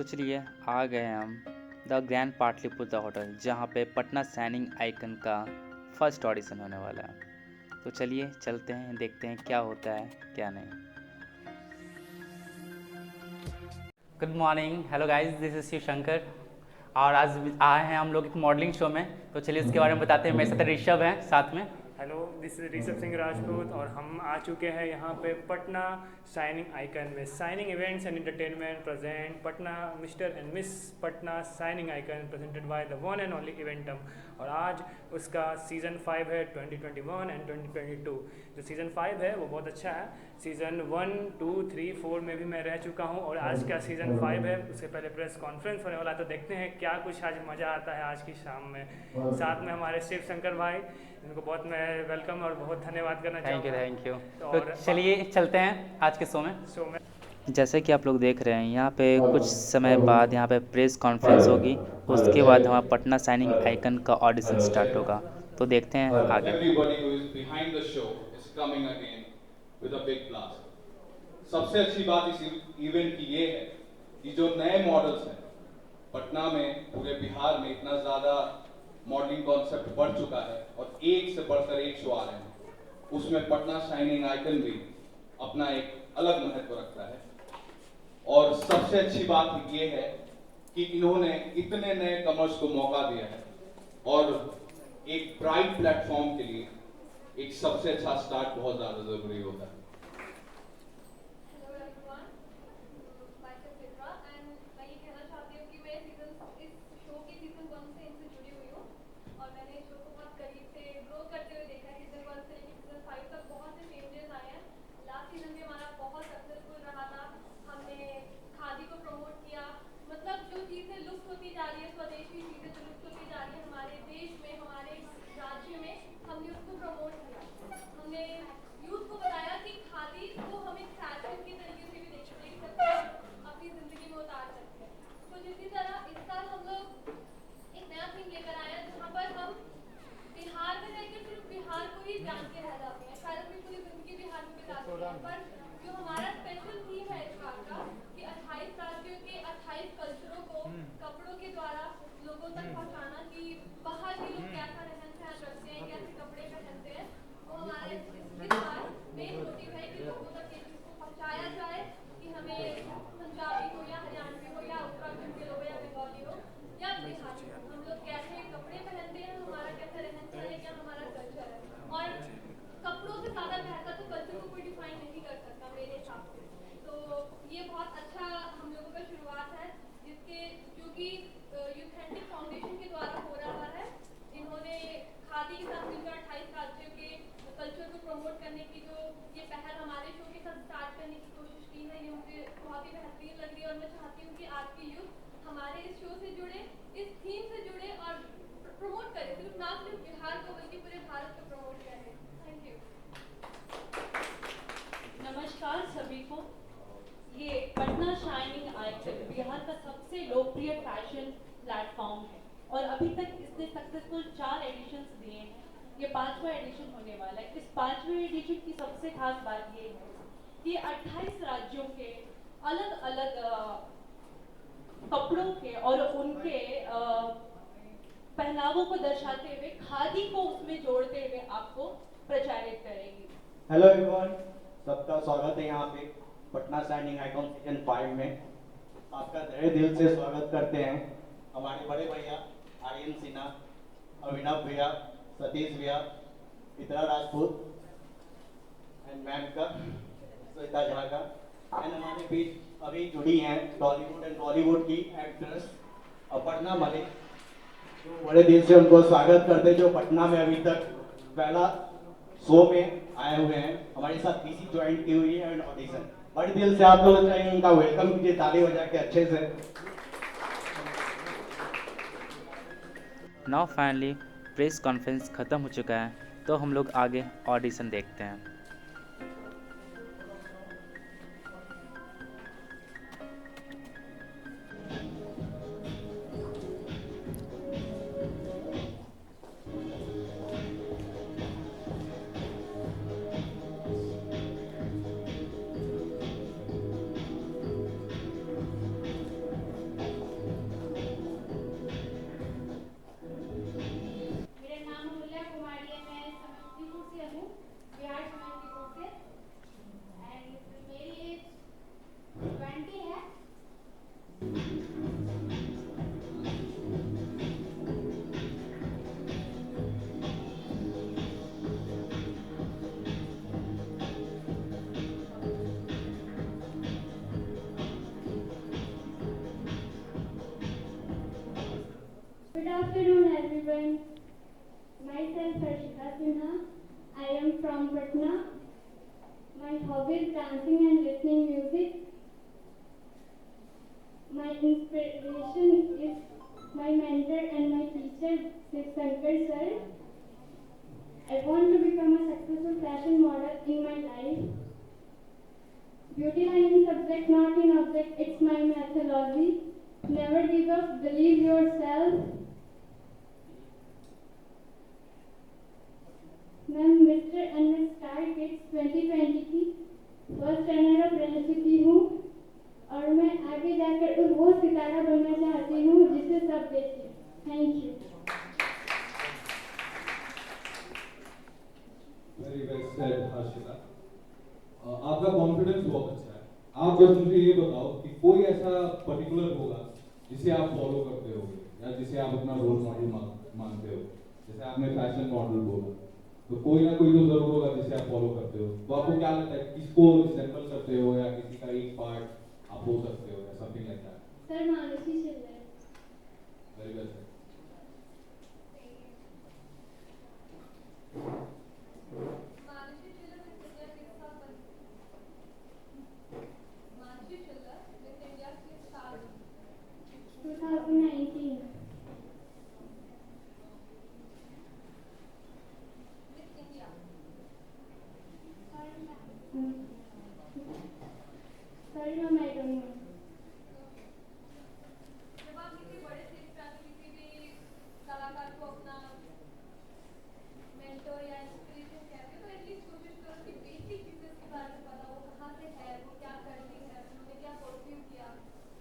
तो चलिए आ गए हम द ग्रैंड पाटलिपुत्र होटल, जहाँ पे पटना शाइनिंग आइकन का फर्स्ट ऑडिशन होने वाला है। तो चलिए चलते हैं, देखते हैं क्या होता है क्या नहीं। Good morning, hello guys, this is Shiv Shankar और आज आए हैं हम लोग एक मॉडलिंग शो में। तो चलिए इसके बारे में बताते हैं। मेरे साथ ऋषभ हैं साथ में। Hello, this is Rishabh Singh Rajput और हम आ चुके हैं यहाँ पे पटना शाइनिंग आइकन में। Shining events and entertainment present Patna mister and miss Patna shining icon presented by the one and only इवेंटम। और आज उसका सीज़न 5 है 2021 एंड 2022। जो सीज़न 5 है वो बहुत अच्छा है। सीज़न 1, 2, 3, 4 में भी मैं रह चुका हूँ और आज का सीज़न 5 है। उससे पहले प्रेस कॉन्फ्रेंस होने वाला है, तो देखते हैं क्या कुछ आज मज़ा आता है आज की शाम में। साथ में हमारे शिव शंकर भाई, इनको बहुत मैं वेलकम और बहुत धन्यवाद करना चाहूँगा। Thank you. तो चलिए चलते हैं आज के शो में। जैसे कि आप लोग देख रहे हैं, यहाँ पे कुछ समय बाद यहाँ पे प्रेस कॉन्फ्रेंस होगी। उसके बाद हमारा पटना शाइनिंग आइकन का ऑडिशन स्टार्ट होगा। तो देखते हैं आगे। सबसे अच्छी बात इस इवेंट की ये है कि जो नए मॉडल्स हैं पटना में, पूरे बिहार में इतना ज़्यादा मॉडलिंग कॉन्सेप्ट बढ़ चुका है और एक से बढ़कर एक शो आ रहे हैं, उसमें पटना शाइनिंग आइकन भी अपना एक अलग महत्व रखता है। और सबसे अच्छी बात ये है कि इन्होंने इतने नए कमर्स को मौका दिया है और एक ब्राइट प्लेटफॉर्म के लिए एक सबसे अच्छा स्टार्ट बहुत ज़्यादा ज़रूरी होता है। नमस्कार सभी को। ये पटना शाइनिंग आइकन बिहार का सबसे लोकप्रिय फैशन प्लेटफॉर्म है और अभी तक इसने सक्सेसफुल 4 एडिशंस दिए हैं। ये 5वां एडिशन होने वाला है। इस 5वें एडिशन की सबसे खास बात ये है कि 28 राज्यों के अलग अलग कपड़ों के और उनके पहनावों को दर्शाते हुए खादी को उसमें जोड़ते हुए आपको प्रचारित करेंगे। हेलो एवरीवन, सबका स्वागत है यहाँ पे पटना शाइनिंग आइकॉन सीजन 5 में। आपका तहे दिल से स्वागत करते हैं हमारे बड़े भैया आर्यन सिन्हा, अभिनव भैया, सतीश भैया, इतरा राजपूत एंड मैम का श्वेता झा का। एंड हमारे बीच अभी जुड़ी हैं टॉलीवुड एंड बॉलीवुड की एक्ट्रेस अपर्णा मलिक, जो बड़े दिल से उनको स्वागत करते हैं, जो पटना में अभी तक पहला शो में आए हुए हैं। हमारे साथ पीसी ज्वाइन की हुई है एंड ऑडिशन। बड़े दिल से आप लोग चाहिए उनका वेलकम कीजिए ताली बजा के अच्छे से। नाउ फाइनली प्रेस कॉन्फ्रेंस ख़त्म हो चुका है, तो हम लोग आगे ऑडिशन देखते हैं। dancing and listening music. My inspiration is my mentor and my teacher, Shiv Shankar sir. I want to become a successful fashion model in my life. Beauty line in subject, not in object, it's my methodology. Never give up, believe yourself. मैं mister and miss star kids 2020 की first runner up रह चुकी हूँ और मैं आगे जाकर वो सितारा बनना चाहती हूँ जिसे सब देखें। Thank you. Very well said Harshita. आपका कॉन्फिडेंस बहुत अच्छा है। आप बस मुझे ये बताओ कि कोई ऐसा पर्टिकुलर होगा जिसे आप फॉलो करते होगे या जिसे आप अपना रोल मॉडल मानते हो। जैसे आपने फैशन मॉडल बोला, तो कोई ना कोई तो जरूर होगा जिसे आप फॉलो करते हो। तो आपको क्या लगता है किसको रिसेंबल करते हो या किसी का एक पार्ट आप हो सकते हो या something like that? Sir Manushi Chhillar. Very well. Manushi Chhillar with India's Miss Star 2019। Sorry ma'am, I don't know। जब आप किसी बड़े स्टेज पे आके किसी भी कलाकार को अपना मेंटर या इंस्पिरेशन कहते हो तो एटलीस्ट कोशिश करो कि बेसिक चीजें के बारे में पता हो, कहाँ से है, वो क्या करती है, उन्होंने क्या परफ्यूम किया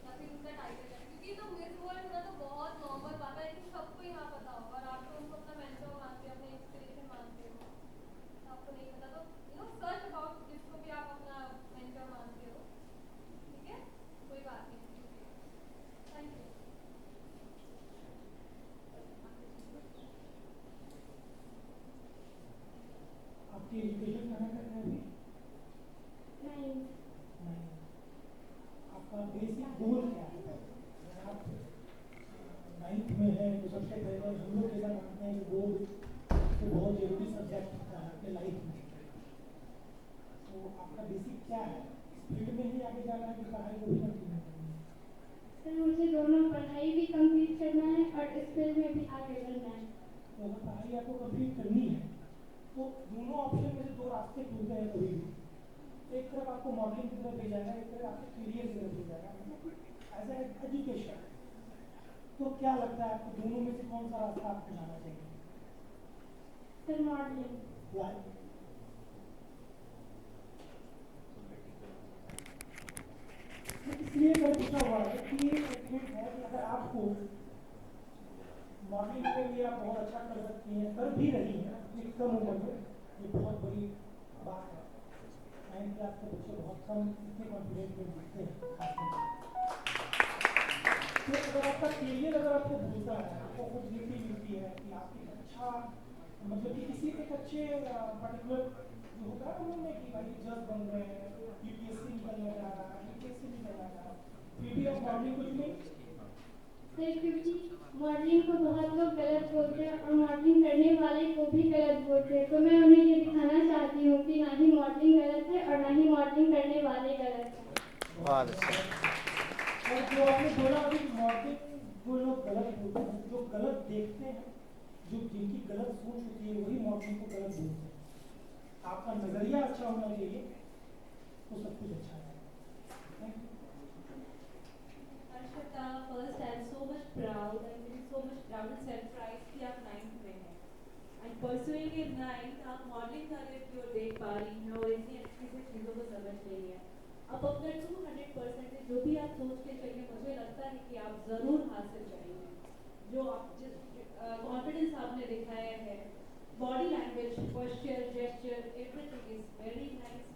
या फिर उनका टाइटल है। क्योंकि तो मिस वर्ल्ड होना तो बहुत नॉर्मल बात है, लेकिन सबको यहाँ पता होगा और आप तो उनको अपना मेंटर मानते हो, अपना इंस्पिरेशन मानते हो। आपको नहीं पता तो सर्च अबाउट जिसको भी आप अपना मेंटर मानते हो। ठीक है, कोई बात नहीं। Thank you. आपकी एजुकेशन कहाँ कर रहे हैं नहीं। आपका बेसिक गोल क्या है? अगर आप 9th में है तो सबसे पहले हम लोग ऐसा मानते हैं कि बोर्ड तो बहुत जरूरी सब्जेक्ट होता है अपने लाइफ में। तो आपका बेसिक क्या है? फील्ड में ही आगे जाना है कि पढ़ाई को भी कंटिन्यू करना है? सर मुझे दोनों पढ़ाई भी कंप्लीट करना है और इस फील्ड में भी आगे बढ़ना है। तो अगर पढ़ाई आपको कंप्लीट करनी है तो दोनों ऑप्शन में से दो रास्ते खुलते हैं कभी भी। एक तरफ आपको मॉडलिंग की तरफ ले जाएगा, एक तरफ आपके करियर की तरफ ले जाएगा, मतलब एज ए एजुकेशन। तो क्या लगता है आपको दोनों में से कौन सा रास्ता आपको जाना चाहिए? Sir modelling. इसलिए मैं पूछा हुआ है कि ये एक है कि अगर आपको मॉडलिंग के लिए आप बहुत अच्छा कर सकती हैं, कर भी रही हैं अपनी कम उम्र में, ये बहुत बड़ी बात है। 9th क्लास के बच्चे बहुत कम इतने कॉन्फिडेंट में दिखते हैं खासकर। तो अगर आपका करियर अगर आपको भूलता है, आपको अपॉर्चुनिटी मिलती है कि आप एक अच्छा मतलब कि किसी एक अच्छे पर्टिकुलर जो होता है उन्होंने कि भाई जज बन रहे हैं, यूपीएससी निकलने जा रहा है, यूपीएससी निकलना जा रहा है, फिर भी आप मॉडलिंग कुछ नहीं। सर क्योंकि मॉडलिंग को बहुत लोग गलत बोलते हैं और मॉडलिंग करने वाले को भी गलत बोलते हैं, तो मैं उन्हें ये दिखाना चाहती हूँ कि ना ही मॉडलिंग गलत है और ना ही मॉडलिंग करने वाले गलत हैं। और जो आपने बोला अभी मॉडलिंग जो लोग गलत बोलते हैं, जो गलत देखते हैं, जो जिनकी गलत सोच होती है वही मॉडलिंग को गलत बोलते हैं। आपका नजरिया अच्छा होना चाहिए तो सब कुछ अच्छा है। Harshita, first I'm so much proud and feeling so much proud and surprised कि आप 9th में हैं and pursuing in 9th आप मॉडलिंग कर रहे थे और देख पा रही हैं और इतनी अच्छी से चीज़ों को समझ रही हैं। अब अपना 200% जो भी आप सोच के चलिए, मुझे लगता है कि आप ज़रूर हासिल करेंगे। जो आप जिस कॉन्फिडेंस आपने दिखाया है, body language, posture, gesture, everything is very nice,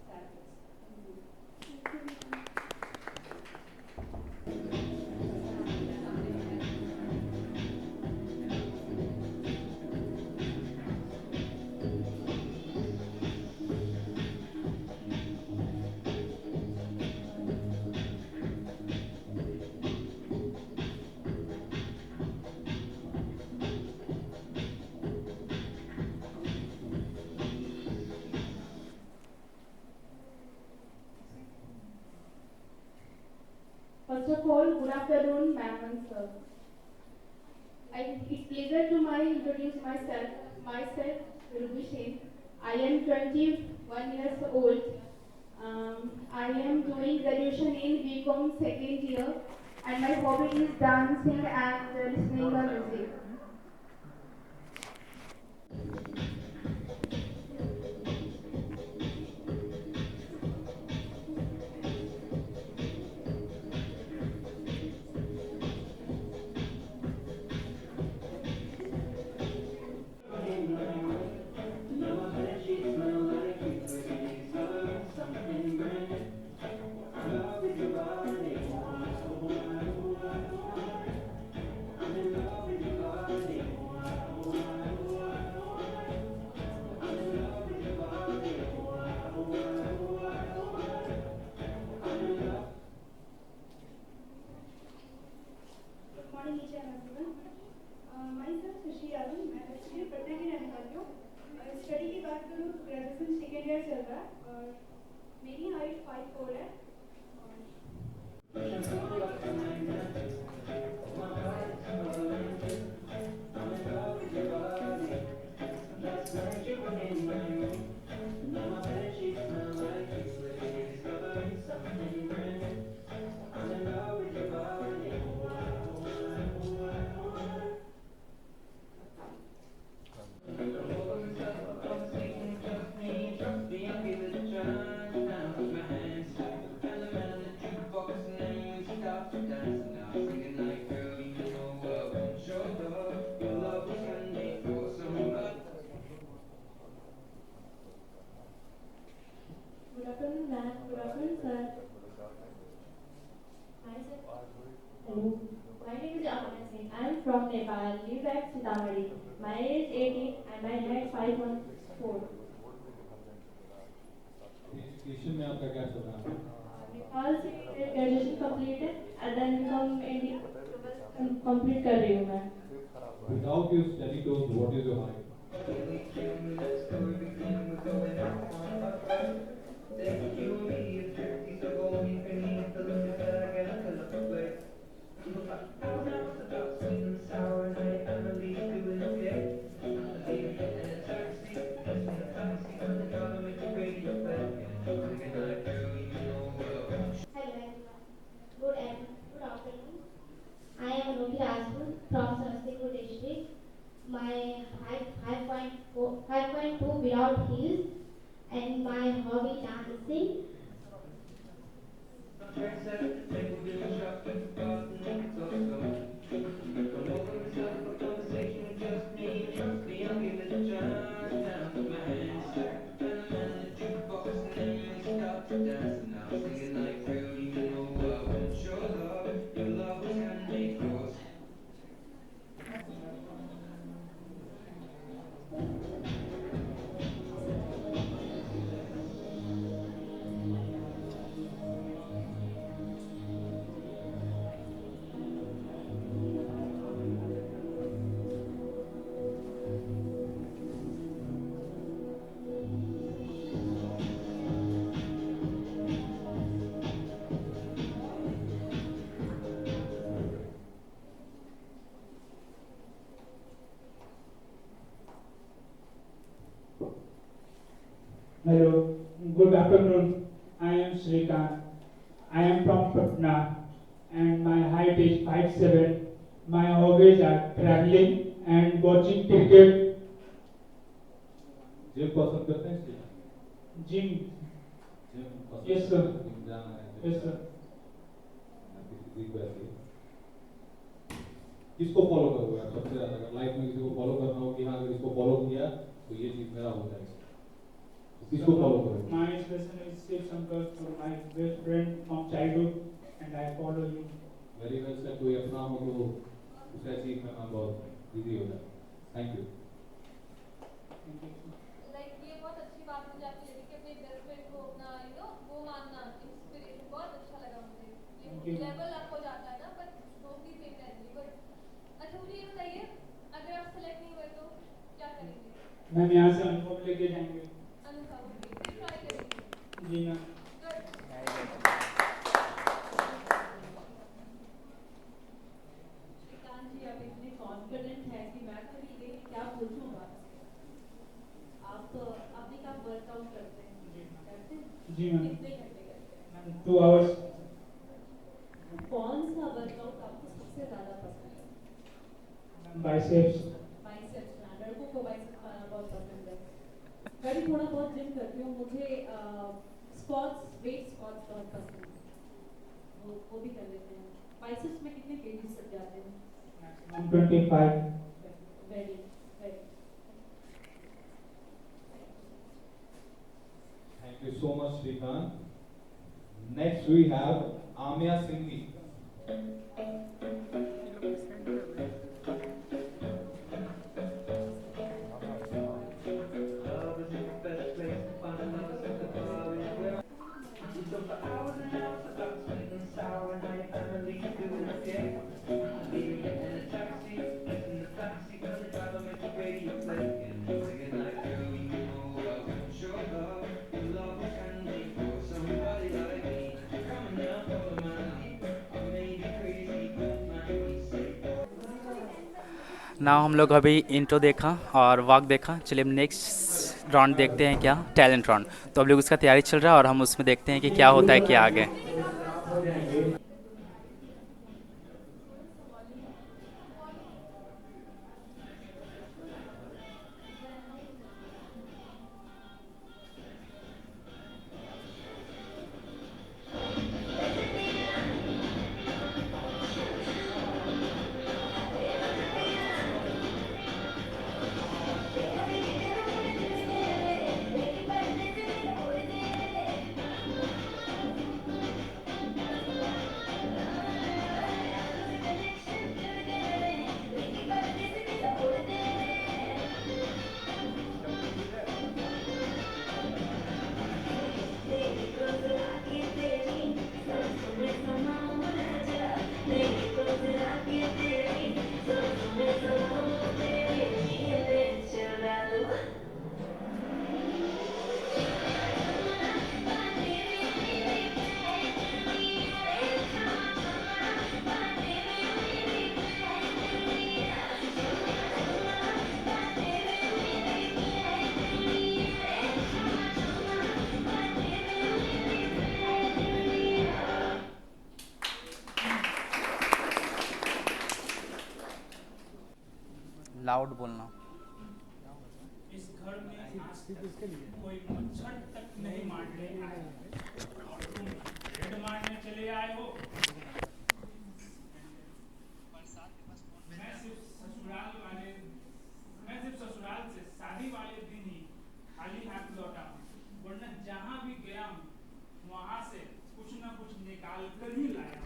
of all, good afternoon, ma'am and sir. It's pleasure to introduce myself. Myself, Ruby Singh. I am 21 years old. I am doing graduation in BCom second year, and my hobby is dancing and listening to music. Myself Sushi Yadu, मैं actually Patna की रहने वाली हूँ। Study की बात करूँ तो graduation second year चल रहा है और मेरी हाइट 5'4" है। Good afternoon, ma'am. Good afternoon, sir. Hello. My name is Amana Singh. I am from Nepal. Live at Sitamarhi. My age 18 and my height 5'4". Education में आपका क्या चल रहा है? नेपाल से ग्रेजुएशन कंप्लीट है and then become Indian complete कर रही हूँ मैं। Without your study toes, what is your height? Good afternoon. I am Ruby Rajput from Samastipur district. My height 5.2 without heels, and my hobby dancing. Hello, good afternoon. I am Srikant. I am from Patna and my height is 5'7". My hobbies are traveling and watching cricket. Gym पसंद करते हैं इसलिए? Gym. Gym पसंद Yes, sir. Gym जाना है? Yes, sir. किसको follow करोगे आप सबसे ज्यादा? अगर लाइफ में किसी को फॉलो करना हो कि हाँ अगर इसको फॉलो किया तो ये चीज मेरा हो जाएगा, किसको फॉलो करोगे? My inspiration is Shiv Shankar, my best friend from childhood, and I follow him. Very well sir, कोई अपना हो तो उसे अचीव करना बहुत इजी हो जाए। Thank you. लाइक ये बहुत अच्छी बात मुझे आपकी लगी कि अपने बेस्ट फ्रेंड को अपना वो मानना इंस्पिरेशन, बहुत अच्छा लगा मुझे। ये लेवल अप हो जाता है ना, पर दोस्ती सेम रहती है। बट अच्छा मुझे ये बताइए, अगर आप सेलेक्ट नहीं हुए तो क्या करेंगे? मैम यहाँ से अनुभव लेके जाएंगे। अनुभव फिर ट्राई करेंगे। जी मैम। वर्कआउट आपको सबसे ज़्यादा पसंद है? बाइसेप्स। बाइसेप्स ना, लड़कों को बाइसेप्स बनाना बहुत पसंद है। मैं भी थोड़ा बहुत जिम करती हूँ, मुझे स्क्वाट्स, वेट स्क्वाट्स बहुत पसंद है, वो भी कर लेते हैं। बाइसेप्स में कितने केजीज तक जाते हैं? 125। Very very. Thank you so much, Shrikant. Next we have Amya Singhi. ना हम लोग अभी इंट्रो देखा और वॉक देखा। चलिए हम नेक्स्ट राउंड देखते हैं, क्या टैलेंट राउंड। तो अब लोग उसका तैयारी चल रहा है और हम उसमें देखते हैं कि क्या होता है क्या आगे। लाउड बोलना। इस घर में आज तक कोई मच्छर तक नहीं मारने आया और तुम रेड मारने चले आए हो। मैं सिर्फ ससुराल से शादी वाले दिन ही खाली हाथ लौटा हूँ, वरना जहाँ भी गया हूँ वहाँ से कुछ न कुछ निकाल कर ही लाया हूँ।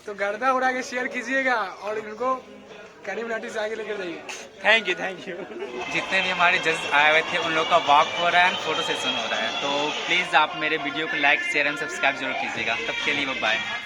तो गर्दा उड़ा के शेयर कीजिएगा और इनको कैनिमिनाटी से आगे लेकर जाइए। थैंक यू जितने भी हमारे जज आए हुए थे उन लोगों का वॉक हो रहा है, फोटो सेशन हो रहा है। तो प्लीज़ आप मेरे वीडियो को लाइक शेयर एंड सब्सक्राइब जरूर कीजिएगा। तब के लिए बाय।